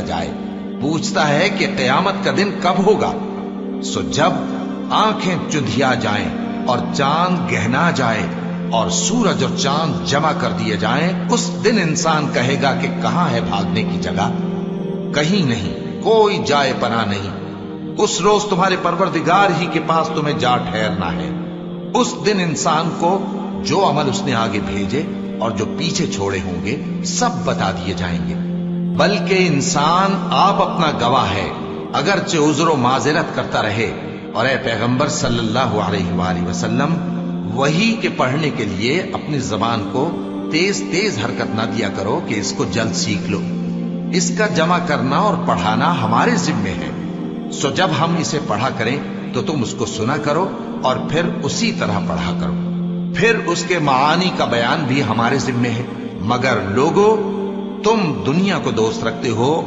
جائے، پوچھتا ہے کہ قیامت کا دن کب ہوگا۔ سو جب آنکھیں چندھیا جائیں اور چاند گہنا جائے اور سورج اور چاند جمع کر دیے جائیں، اس دن انسان کہے گا کہ کہاں ہے بھاگنے کی جگہ؟ کہیں نہیں، کوئی جائے پناہ نہیں۔ اس روز تمہارے پروردگار ہی کے پاس تمہیں جا ٹھہرنا ہے۔ اس دن انسان کو جو عمل اس نے آگے بھیجے اور جو پیچھے چھوڑے ہوں گے سب بتا دیے جائیں گے، بلکہ انسان آپ اپنا گواہ ہے، اگرچہ عذر و معذرت کرتا رہے۔ اور اے پیغمبر صلی اللہ علیہ وآلہ وسلم، وحی کے پڑھنے کے لیے اپنی زبان کو تیز تیز حرکت نہ دیا کرو کہ اس کو جلد سیکھ لو۔ اس کا جمع کرنا اور پڑھانا ہمارے ذمے ہے، سو جب ہم اسے پڑھا کریں تو تم اس کو سنا کرو اور پھر اسی طرح پڑھا کرو۔ پھر اس کے معانی کا بیان بھی ہمارے ذمے ہے، مگر لوگو تم دنیا کو دوست رکھتے ہو